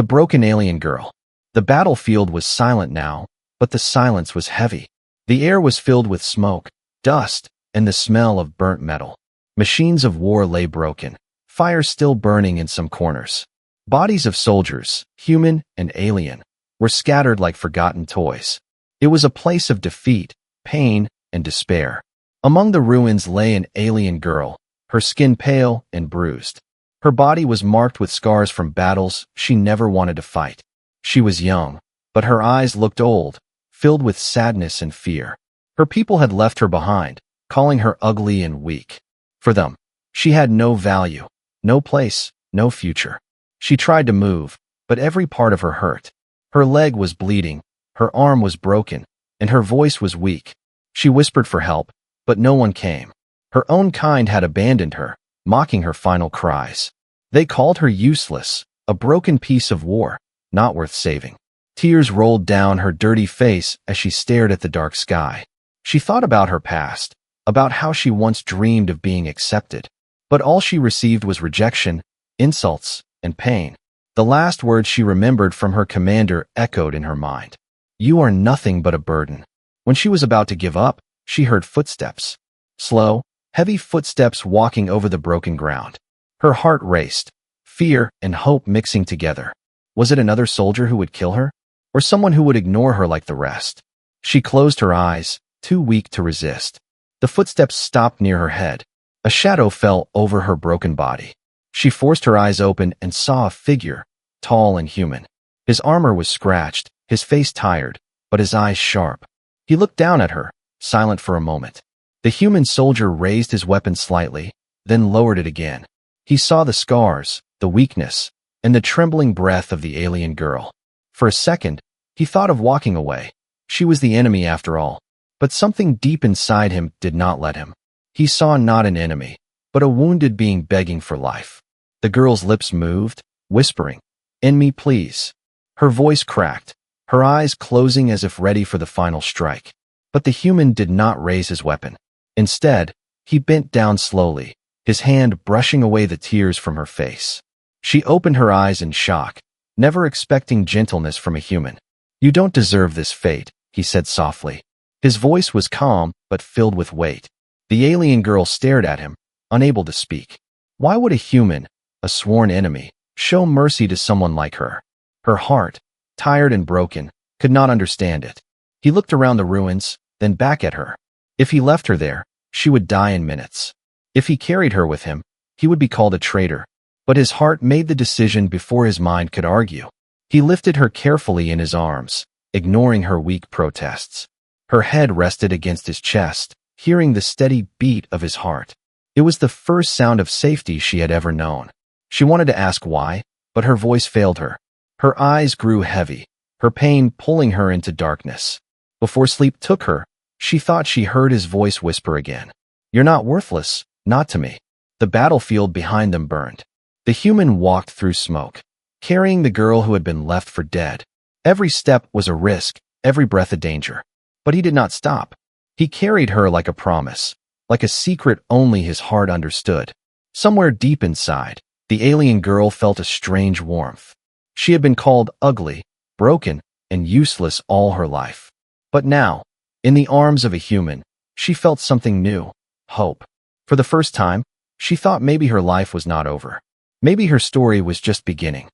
The broken alien girl. The battlefield was silent now, but the silence was heavy. The air was filled with smoke, dust, and the smell of burnt metal. Machines of war lay broken, fire still burning in some corners. Bodies of soldiers, human and alien, were scattered like forgotten toys. It was a place of defeat, pain, and despair. Among the ruins lay an alien girl, her skin pale and bruised. Her body was marked with scars from battles she never wanted to fight. She was young, but her eyes looked old, filled with sadness and fear. Her people had left her behind, calling her ugly and weak. For them, she had no value, no place, no future. She tried to move, but every part of her hurt. Her leg was bleeding, her arm was broken, and her voice was weak. She whispered for help, but no one came. Her own kind had abandoned her, mocking her final cries. They called her useless, a broken piece of war, not worth saving. Tears rolled down her dirty face as she stared at the dark sky. She thought about her past, about how she once dreamed of being accepted. But all she received was rejection, insults, and pain. The last words she remembered from her commander echoed in her mind. "You are nothing but a burden." When she was about to give up, she heard footsteps. Slow, heavy footsteps walking over the broken ground. Her heart raced, fear and hope mixing together. Was it another soldier who would kill her? Or someone who would ignore her like the rest? She closed her eyes, too weak to resist. The footsteps stopped near her head. A shadow fell over her broken body. She forced her eyes open and saw a figure, tall and human. His armor was scratched, his face tired, but his eyes sharp. He looked down at her, silent for a moment. The human soldier raised his weapon slightly, then lowered it again. He saw the scars, the weakness, and the trembling breath of the alien girl. For a second, he thought of walking away. She was the enemy after all. But something deep inside him did not let him. He saw not an enemy, but a wounded being begging for life. The girl's lips moved, whispering, "End me, please." Her voice cracked, her eyes closing as if ready for the final strike. But the human did not raise his weapon. Instead, he bent down slowly, his hand brushing away the tears from her face. She opened her eyes in shock, never expecting gentleness from a human. "You don't deserve this fate," he said softly. His voice was calm, but filled with weight. The alien girl stared at him, unable to speak. Why would a human, a sworn enemy, show mercy to someone like her? Her heart, tired and broken, could not understand it. He looked around the ruins, then back at her. If he left her there, she would die in minutes. If he carried her with him, he would be called a traitor. But his heart made the decision before his mind could argue. He lifted her carefully in his arms, ignoring her weak protests. Her head rested against his chest, hearing the steady beat of his heart. It was the first sound of safety she had ever known. She wanted to ask why, but her voice failed her. Her eyes grew heavy, her pain pulling her into darkness. Before sleep took her, she thought she heard his voice whisper again. "You're not worthless, not to me." The battlefield behind them burned. The human walked through smoke, carrying the girl who had been left for dead. Every step was a risk, every breath a danger. But he did not stop. He carried her like a promise, like a secret only his heart understood. Somewhere deep inside, the alien girl felt a strange warmth. She had been called ugly, broken, and useless all her life. But now, in the arms of a human, she felt something new, hope. For the first time, she thought maybe her life was not over. Maybe her story was just beginning.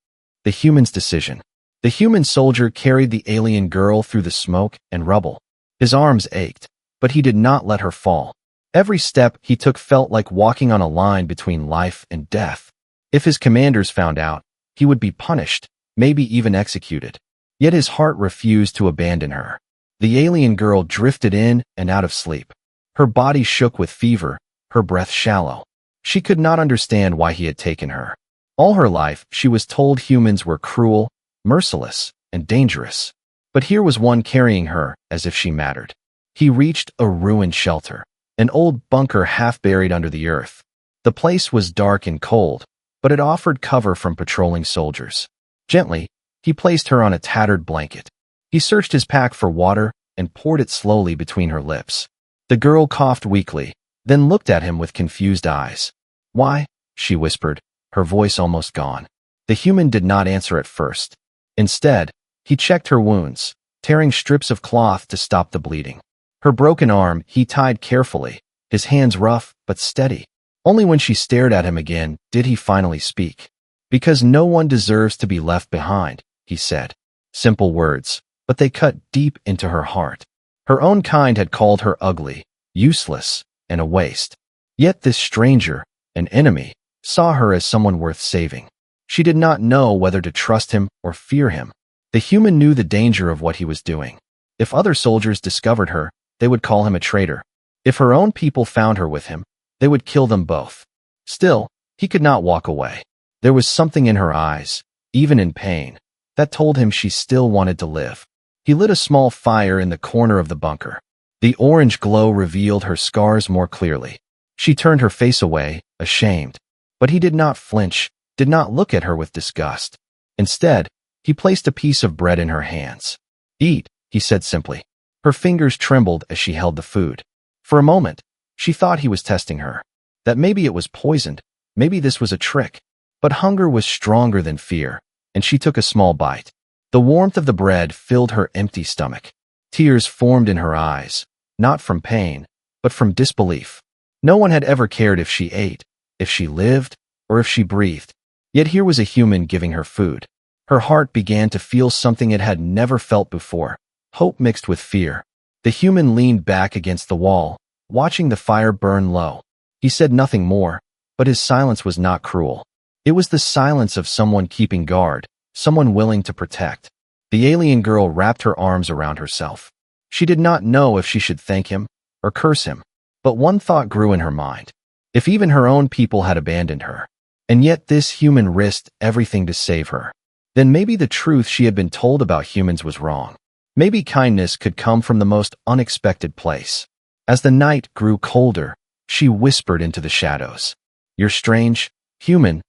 The human's decision. The human soldier carried the alien girl through the smoke and rubble. His arms ached, but he did not let her fall. Every step he took felt like walking on a line between life and death. If his commanders found out, he would be punished, maybe even executed. Yet his heart refused to abandon her. The alien girl drifted in and out of sleep. Her body shook with fever, her breath shallow. She could not understand why he had taken her. All her life, she was told humans were cruel, merciless, and dangerous. But here was one carrying her as if she mattered. He reached a ruined shelter, an old bunker half buried under the earth. The place was dark and cold, but it offered cover from patrolling soldiers. Gently, he placed her on a tattered blanket. He searched his pack for water and poured it slowly between her lips. The girl coughed weakly, then looked at him with confused eyes. "Why?" she whispered, her voice almost gone. The human did not answer at first. Instead, he checked her wounds, tearing strips of cloth to stop the bleeding. Her broken arm he tied carefully, his hands rough but steady. Only when she stared at him again did he finally speak. "Because no one deserves to be left behind," he said. Simple words, but they cut deep into her heart. Her own kind had called her ugly, useless, and a waste. Yet this stranger, an enemy, saw her as someone worth saving. She did not know whether to trust him or fear him. The human knew the danger of what he was doing. If other soldiers discovered her, they would call him a traitor. If her own people found her with him, they would kill them both. Still, he could not walk away. There was something in her eyes, even in pain, that told him she still wanted to live. He lit a small fire in the corner of the bunker. The orange glow revealed her scars more clearly. She turned her face away, ashamed. But he did not flinch, did not look at her with disgust. Instead, he placed a piece of bread in her hands. "Eat," he said simply. Her fingers trembled as she held the food. For a moment, she thought he was testing her. That maybe it was poisoned, maybe this was a trick. But hunger was stronger than fear, and she took a small bite. The warmth of the bread filled her empty stomach. Tears formed in her eyes, not from pain, but from disbelief. No one had ever cared if she ate, if she lived, or if she breathed. Yet here was a human giving her food. Her heart began to feel something it had never felt before, hope mixed with fear. The human leaned back against the wall, watching the fire burn low. He said nothing more, but his silence was not cruel. It was the silence of someone keeping guard, someone willing to protect. The alien girl wrapped her arms around herself. She did not know if she should thank him or curse him, but one thought grew in her mind. If even her own people had abandoned her, and yet this human risked everything to save her, then maybe the truth she had been told about humans was wrong. Maybe kindness could come from the most unexpected place. As the night grew colder, she whispered into the shadows. "You're strange, human,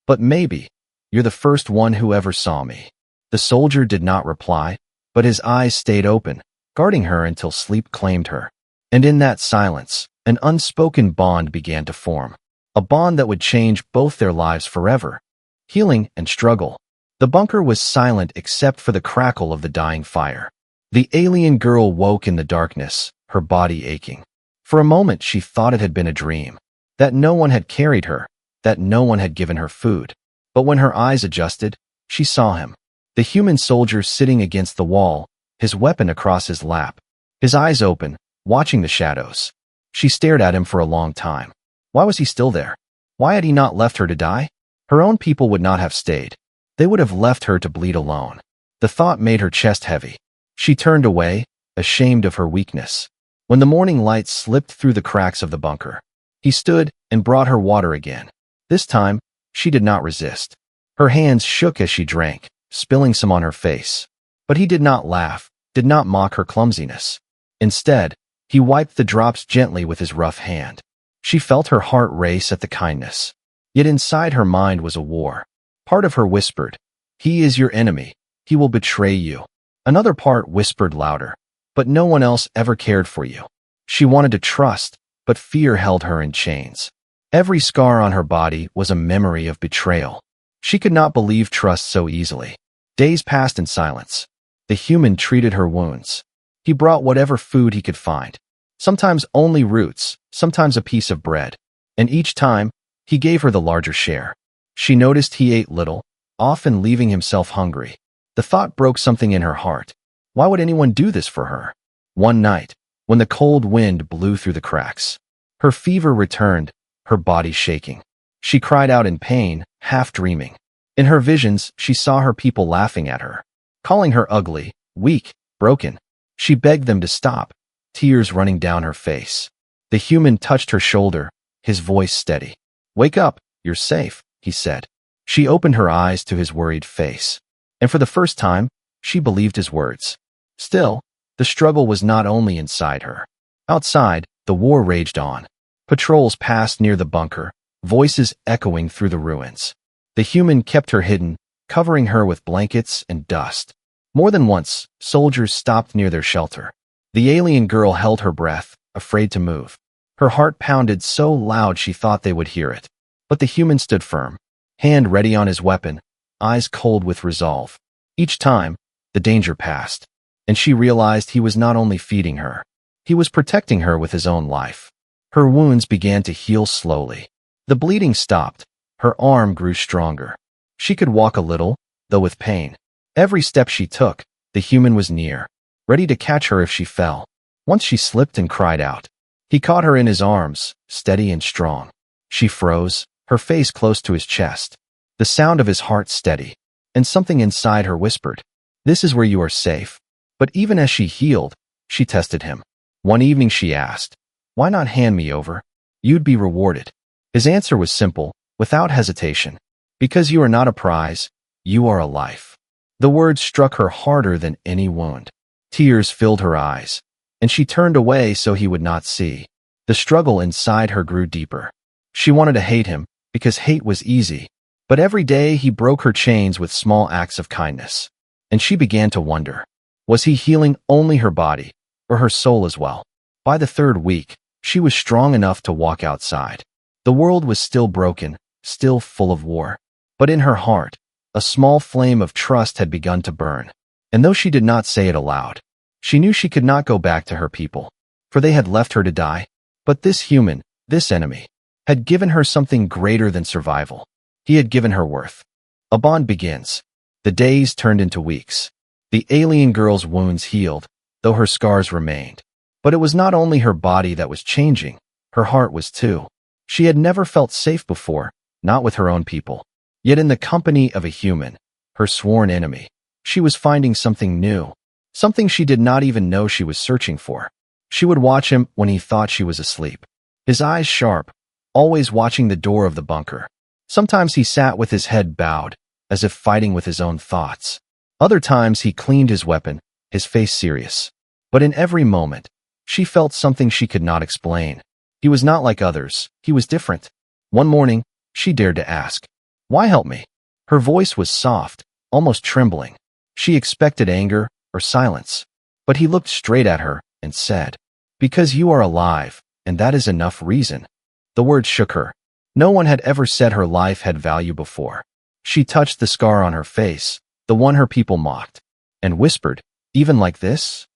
but maybe you're the first one who ever saw me." The soldier did not reply, but his eyes stayed open, guarding her until sleep claimed her. And in that silence, an unspoken bond began to form. A bond that would change both their lives forever. Healing and struggle. The bunker was silent except for the crackle of the dying fire. The alien girl woke in the darkness, her body aching. For a moment she thought it had been a dream, that no one had carried her, that no one had given her food. But when her eyes adjusted, she saw him. The human soldier sitting against the wall, his weapon across his lap. His eyes open, watching the shadows. She stared at him for a long time. Why was he still there? Why had he not left her to die? Her own people would not have stayed. They would have left her to bleed alone. The thought made her chest heavy. She turned away, ashamed of her weakness. When the morning light slipped through the cracks of the bunker, he stood and brought her water again. This time, she did not resist. Her hands shook as she drank, spilling some on her face. But he did not laugh, did not mock her clumsiness. Instead, he wiped the drops gently with his rough hand. She felt her heart race at the kindness. Yet inside her mind was a war. Part of her whispered, "He is your enemy. He will betray you." Another part whispered louder, "But no one else ever cared for you." She wanted to trust, but fear held her in chains. Every scar on her body was a memory of betrayal. She could not believe trust so easily. Days passed in silence. The human treated her wounds. He brought whatever food he could find. Sometimes only roots, sometimes a piece of bread. And each time, he gave her the larger share. She noticed he ate little, often leaving himself hungry. The thought broke something in her heart. Why would anyone do this for her? One night, when the cold wind blew through the cracks, her fever returned, her body shaking. She cried out in pain, half dreaming. In her visions, she saw her people laughing at her, calling her ugly, weak, broken. She begged them to stop, tears running down her face. The human touched her shoulder, his voice steady. "Wake up, you're safe," he said. She opened her eyes to his worried face. And for the first time, she believed his words. Still, the struggle was not only inside her. Outside, the war raged on. Patrols passed near the bunker, voices echoing through the ruins. The human kept her hidden, covering her with blankets and dust. More than once, soldiers stopped near their shelter. The alien girl held her breath, afraid to move. Her heart pounded so loud she thought they would hear it. But the human stood firm, hand ready on his weapon, eyes cold with resolve. Each time, the danger passed, and she realized he was not only feeding her, he was protecting her with his own life. Her wounds began to heal slowly. The bleeding stopped. Her arm grew stronger. She could walk a little, though with pain. Every step she took, the human was near, ready to catch her if she fell. Once she slipped and cried out. He caught her in his arms, steady and strong. She froze, her face close to his chest. The sound of his heart steady, and something inside her whispered, "This is where you are safe." But even as she healed, she tested him. One evening she asked, "Why not hand me over? You'd be rewarded." His answer was simple, without hesitation. "Because you are not a prize, you are a life." The words struck her harder than any wound. Tears filled her eyes, and she turned away so he would not see. The struggle inside her grew deeper. She wanted to hate him, because hate was easy. But every day he broke her chains with small acts of kindness. And she began to wonder, was he healing only her body, or her soul as well? By the third week, she was strong enough to walk outside. The world was still broken, still full of war. But in her heart, a small flame of trust had begun to burn. And though she did not say it aloud, she knew she could not go back to her people, for they had left her to die. But this human, this enemy, had given her something greater than survival. He had given her worth. A bond begins. The days turned into weeks. The alien girl's wounds healed, though her scars remained. But it was not only her body that was changing, her heart was too. She had never felt safe before, not with her own people. Yet in the company of a human, her sworn enemy, she was finding something new, something she did not even know she was searching for. She would watch him when he thought she was asleep, his eyes sharp, always watching the door of the bunker. Sometimes he sat with his head bowed, as if fighting with his own thoughts. Other times he cleaned his weapon, his face serious. But in every moment, she felt something she could not explain. He was not like others. He was different. One morning, she dared to ask, "Why help me?" Her voice was soft, almost trembling. She expected anger or silence. But he looked straight at her and said, "Because you are alive, and that is enough reason." The words shook her. No one had ever said her life had value before. She touched the scar on her face, the one her people mocked, and whispered, "Even like this?"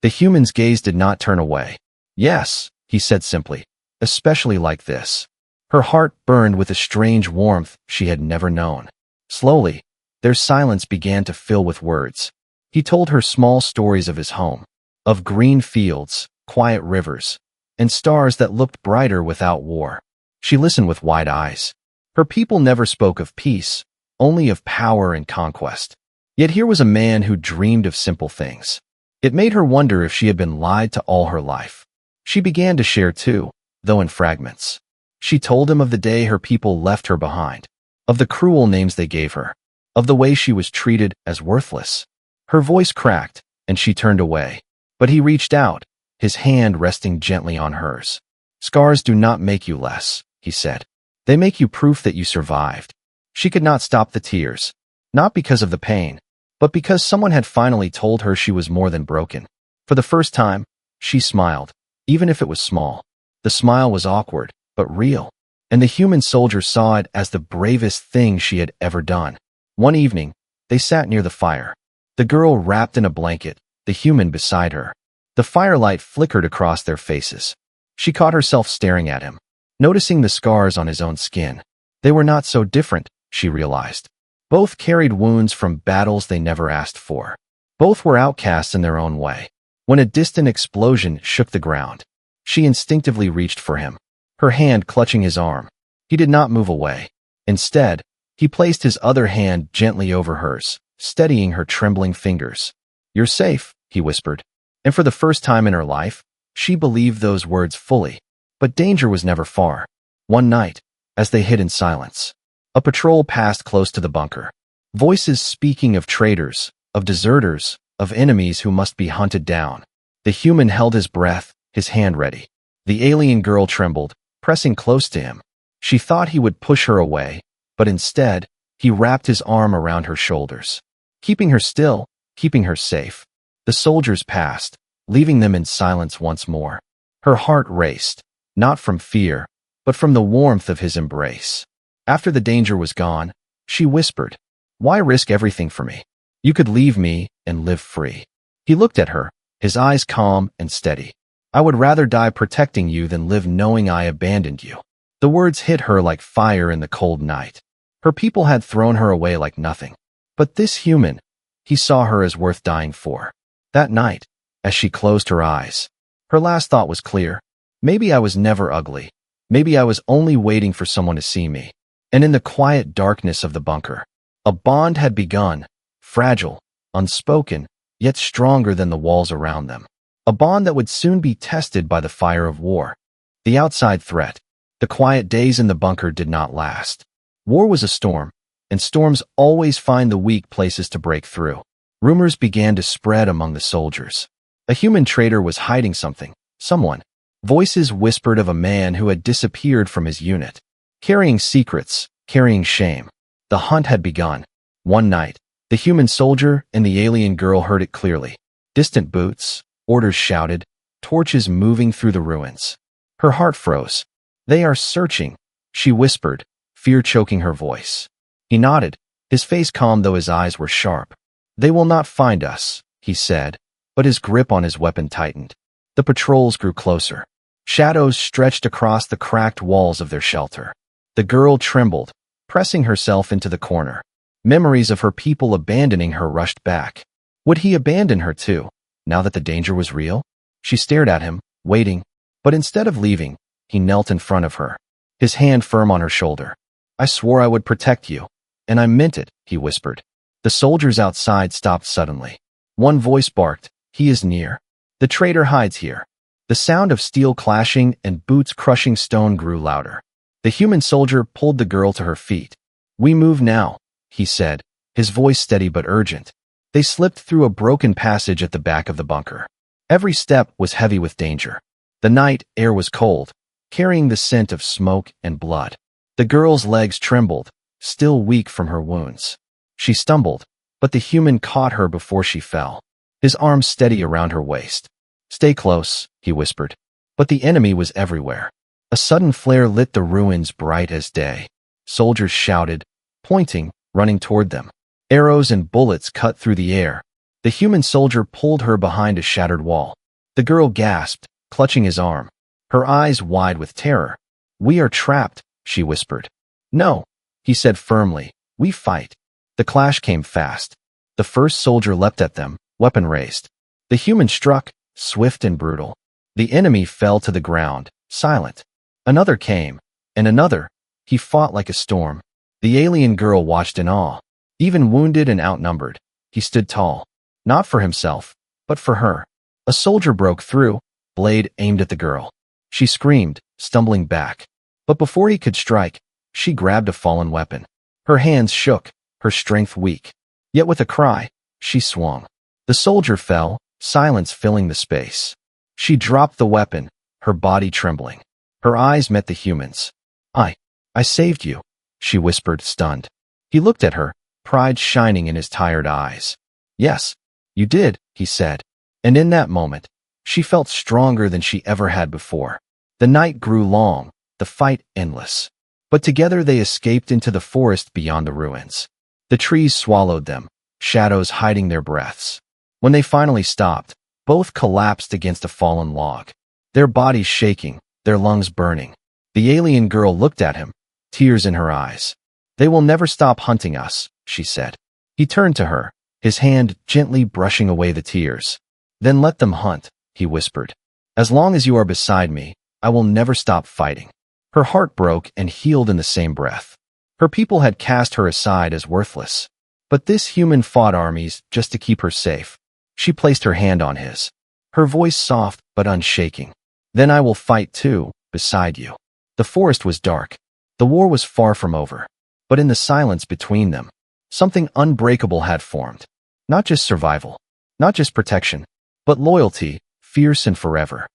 The human's gaze did not turn away. "Yes," he said simply, "especially like this." Her heart burned with a strange warmth she had never known. Slowly, their silence began to fill with words. He told her small stories of his home, of green fields, quiet rivers, and stars that looked brighter without war. She listened with wide eyes. Her people never spoke of peace, only of power and conquest. Yet here was a man who dreamed of simple things. It made her wonder if she had been lied to all her life. She began to share too, though in fragments. She told him of the day her people left her behind, of the cruel names they gave her, of the way she was treated as worthless. Her voice cracked, and she turned away. But he reached out, his hand resting gently on hers. "Scars do not make you less," he said. "They make you proof that you survived." She could not stop the tears, not because of the pain, but because someone had finally told her she was more than broken. For the first time, she smiled, even if it was small. The smile was awkward, but real, and the human soldier saw it as the bravest thing she had ever done. One evening, they sat near the fire. The girl wrapped in a blanket, the human beside her. The firelight flickered across their faces. She caught herself staring at him, noticing the scars on his own skin. They were not so different, she realized. Both carried wounds from battles they never asked for. Both were outcasts in their own way. When a distant explosion shook the ground, she instinctively reached for him, her hand clutching his arm. He did not move away. Instead, he placed his other hand gently over hers, steadying her trembling fingers. "You're safe," he whispered. And for the first time in her life, she believed those words fully. But danger was never far. One night, as they hid in silence, a patrol passed close to the bunker. Voices speaking of traitors, of deserters, of enemies who must be hunted down. The human held his breath, his hand ready. The alien girl trembled, pressing close to him. She thought he would push her away, but instead, he wrapped his arm around her shoulders, keeping her still, keeping her safe. The soldiers passed, leaving them in silence once more. Her heart raced, not from fear, but from the warmth of his embrace. After the danger was gone, she whispered, Why risk everything for me? You could leave me and live free. He looked at her, his eyes calm and steady. I would rather die protecting you than live knowing I abandoned you. The words hit her like fire in the cold night. Her people had thrown her away like nothing. But this human, he saw her as worth dying for. That night, as she closed her eyes, her last thought was clear. Maybe I was never ugly. Maybe I was only waiting for someone to see me. And in the quiet darkness of the bunker, a bond had begun, fragile, unspoken, yet stronger than the walls around them. A bond that would soon be tested by the fire of war. The outside threat. The quiet days in the bunker did not last. War was a storm, and storms always find the weak places to break through. Rumors began to spread among the soldiers. A human traitor was hiding something, someone. Voices whispered of a man who had disappeared from his unit. Carrying secrets, carrying shame. The hunt had begun. One night, the human soldier and the alien girl heard it clearly. Distant boots, orders shouted, torches moving through the ruins. Her heart froze. They are searching, she whispered, fear choking her voice. He nodded, his face calm though his eyes were sharp. They will not find us, he said, but his grip on his weapon tightened. The patrols grew closer. Shadows stretched across the cracked walls of their shelter. The girl trembled, pressing herself into the corner. Memories of her people abandoning her rushed back. Would he abandon her too, now that the danger was real? She stared at him, waiting, but instead of leaving, he knelt in front of her, his hand firm on her shoulder. I swore I would protect you, and I meant it, he whispered. The soldiers outside stopped suddenly. One voice barked, he is near. The traitor hides here. The sound of steel clashing and boots crushing stone grew louder. The human soldier pulled the girl to her feet. We move now, he said, his voice steady but urgent. They slipped through a broken passage at the back of the bunker. Every step was heavy with danger. The night air was cold, carrying the scent of smoke and blood. The girl's legs trembled, still weak from her wounds. She stumbled, but the human caught her before she fell, his arms steady around her waist. Stay close, he whispered. But the enemy was everywhere. A sudden flare lit the ruins bright as day. Soldiers shouted, pointing, running toward them. Arrows and bullets cut through the air. The human soldier pulled her behind a shattered wall. The girl gasped, clutching his arm, her eyes wide with terror. We are trapped, she whispered. No, he said firmly, we fight. The clash came fast. The first soldier leapt at them, weapon raised. The human struck, swift and brutal. The enemy fell to the ground, silent. Another came, and another. He fought like a storm. The alien girl watched in awe. Even wounded and outnumbered, he stood tall. Not for himself, but for her. A soldier broke through, blade aimed at the girl. She screamed, stumbling back. But before he could strike, she grabbed a fallen weapon. Her hands shook, her strength weak. Yet with a cry, she swung. The soldier fell, silence filling the space. She dropped the weapon, her body trembling. Her eyes met the human's. I saved you, she whispered, stunned. He looked at her, pride shining in his tired eyes. Yes, you did, he said. And in that moment, she felt stronger than she ever had before. The night grew long, the fight endless. But together they escaped into the forest beyond the ruins. The trees swallowed them, shadows hiding their breaths. When they finally stopped, both collapsed against a fallen log, their bodies shaking, their lungs burning. The alien girl looked at him, tears in her eyes. They will never stop hunting us, she said. He turned to her, his hand gently brushing away the tears. Then let them hunt, he whispered. As long as you are beside me, I will never stop fighting. Her heart broke and healed in the same breath. Her people had cast her aside as worthless. But this human fought armies just to keep her safe. She placed her hand on his, her voice soft but unshaking. Then I will fight too, beside you. The forest was dark. The war was far from over. But in the silence between them, something unbreakable had formed. Not just survival, not just protection, but loyalty, fierce and forever.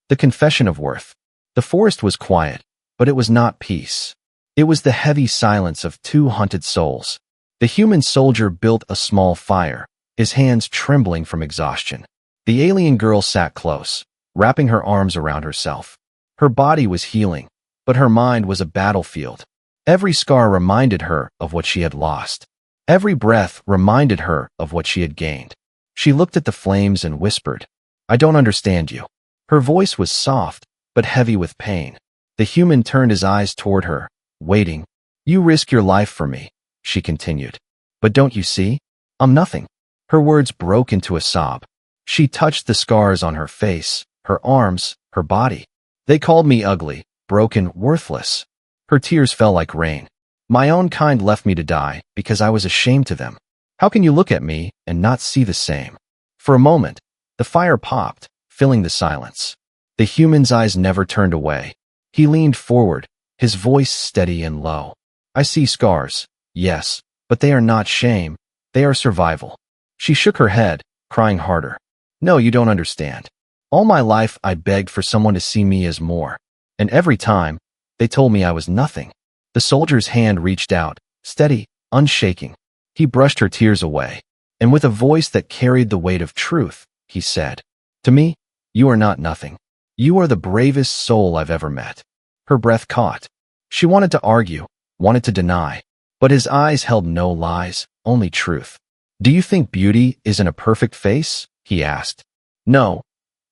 The confession of worth. The forest was quiet, but it was not peace. It was the heavy silence of two hunted souls. The human soldier built a small fire, his hands trembling from exhaustion. The alien girl sat close, wrapping her arms around herself. Her body was healing, but her mind was a battlefield. Every scar reminded her of what she had lost. Every breath reminded her of what she had gained. She looked at the flames and whispered, "I don't understand you." Her voice was soft, but heavy with pain. The human turned his eyes toward her, waiting. "You risk your life for me," she continued. "But don't you see? I'm nothing." Her words broke into a sob. She touched the scars on her face, her arms, her body. "They called me ugly, broken, worthless." Her tears fell like rain. "My own kind left me to die because I was ashamed to them. How can you look at me and not see the same?" For a moment, the fire popped, filling the silence. The human's eyes never turned away. He leaned forward, his voice steady and low. "I see scars, yes, but they are not shame. They are survival." She shook her head, crying harder. "No, you don't understand. All my life I begged for someone to see me as more. And every time, they told me I was nothing." The soldier's hand reached out, steady, unshaking. He brushed her tears away, and with a voice that carried the weight of truth, he said, "To me, you are not nothing. You are the bravest soul I've ever met." Her breath caught. She wanted to argue, wanted to deny, but his eyes held no lies, only truth. "Do you think beauty is in a perfect face?" he asked. "No.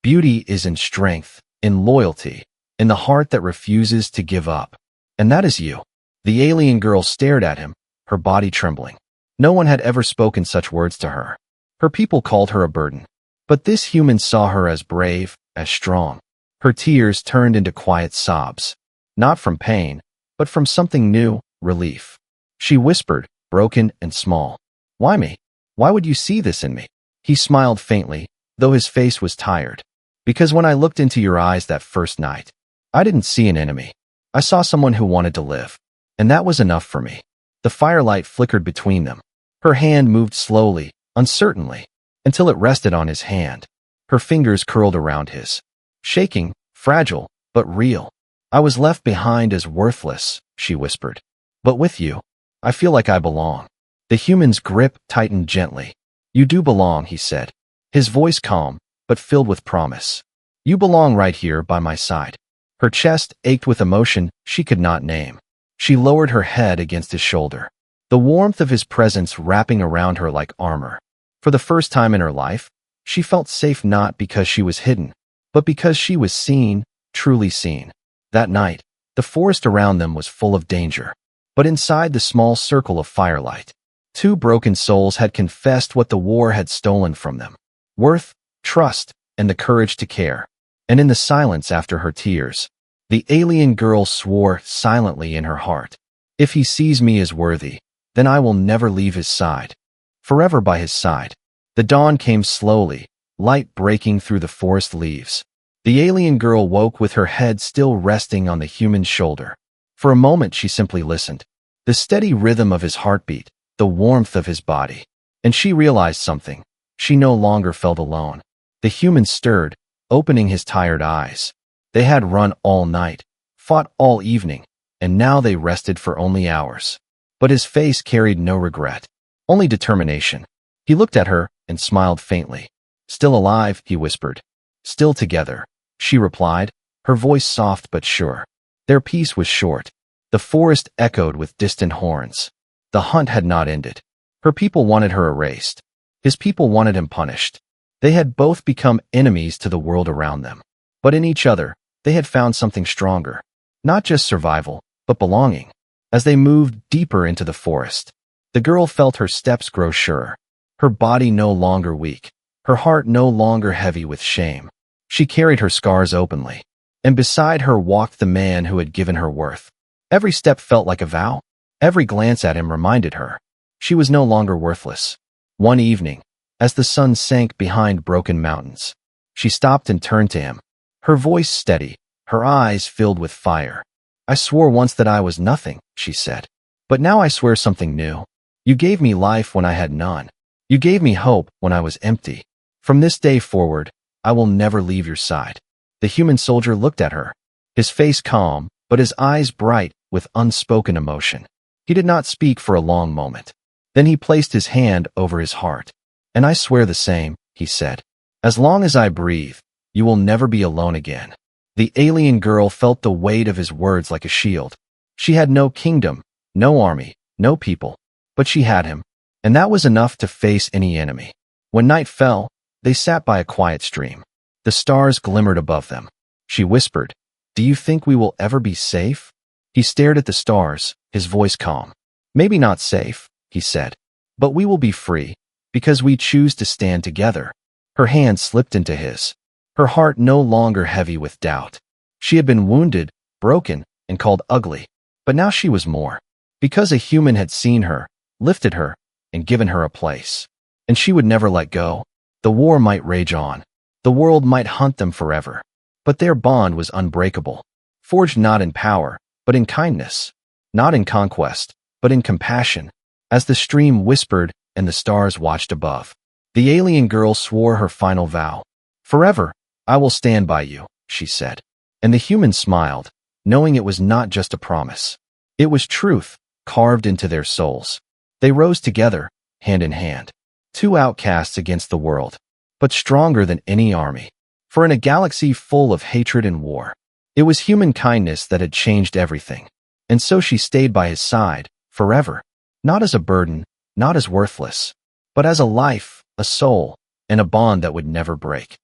Beauty is in strength, in loyalty, in the heart that refuses to give up. And that is you." The alien girl stared at him, her body trembling. No one had ever spoken such words to her. Her people called her a burden. But this human saw her as brave, as strong. Her tears turned into quiet sobs. Not from pain, but from something new, relief. She whispered, broken and small, "Why me? Why would you see this in me?" He smiled faintly, though his face was tired. "Because when I looked into your eyes that first night, I didn't see an enemy. I saw someone who wanted to live. And that was enough for me." The firelight flickered between them. Her hand moved slowly, uncertainly, until it rested on his hand. Her fingers curled around his. Shaking, fragile, but real. "I was left behind as worthless," she whispered. "But with you, I feel like I belong." The human's grip tightened gently. "You do belong," he said, his voice calm, but filled with promise. "You belong right here by my side." Her chest ached with emotion she could not name. She lowered her head against his shoulder, the warmth of his presence wrapping around her like armor. For the first time in her life, she felt safe not because she was hidden, but because she was seen, truly seen. That night, the forest around them was full of danger. But inside the small circle of firelight, two broken souls had confessed what the war had stolen from them: worth, trust, and the courage to care. And in the silence after her tears, the alien girl swore silently in her heart, "If he sees me as worthy, then I will never leave his side. Forever by his side." The dawn came slowly, light breaking through the forest leaves. The alien girl woke with her head still resting on the human's shoulder. For a moment she simply listened. The steady rhythm of his heartbeat, the warmth of his body. And she realized something. She no longer felt alone. The human stirred, opening his tired eyes. They had run all night, fought all evening, and now they rested for only hours. But his face carried no regret, only determination. He looked at her and smiled faintly. "Still alive," he whispered. "Still together," she replied, her voice soft but sure. Their peace was short. The forest echoed with distant horns. The hunt had not ended. Her people wanted her erased. His people wanted him punished. They had both become enemies to the world around them. But in each other, they had found something stronger. Not just survival, but belonging. As they moved deeper into the forest, the girl felt her steps grow surer. Her body no longer weak, her heart no longer heavy with shame. She carried her scars openly, and beside her walked the man who had given her worth. Every step felt like a vow. Every glance at him reminded her she was no longer worthless. One evening, as the sun sank behind broken mountains, she stopped and turned to him, her voice steady, her eyes filled with fire. "I swore once that I was nothing," she said. "But now I swear something new. You gave me life when I had none. You gave me hope when I was empty. From this day forward, I will never leave your side." The human soldier looked at her, his face calm, but his eyes bright with unspoken emotion. He did not speak for a long moment. Then he placed his hand over his heart. "And I swear the same," he said. "As long as I breathe, you will never be alone again." The alien girl felt the weight of his words like a shield. She had no kingdom, no army, no people, but she had him. and that was enough to face any enemy. When night fell, they sat by a quiet stream. The stars glimmered above them. She whispered, "Do you think we will ever be safe?" He stared at the stars, his voice calm. "Maybe not safe," he said, "but we will be free, because we choose to stand together." Her hand slipped into his, her heart no longer heavy with doubt. She had been wounded, broken, and called ugly, but now she was more, because a human had seen her, lifted her, and given her a place. And she would never let go. The war might rage on. The world might hunt them forever. But their bond was unbreakable, forged not in power, but in kindness, not in conquest, but in compassion. As the stream whispered and the stars watched above, the alien girl swore her final vow. "Forever, I will stand by you," she said. And the human smiled, knowing it was not just a promise. It was truth, carved into their souls. They rose together, hand in hand. Two outcasts against the world, but stronger than any army. For in a galaxy full of hatred and war, it was human kindness that had changed everything. And so she stayed by his side, forever. Not as a burden, not as worthless, but as a life, a soul, and a bond that would never break.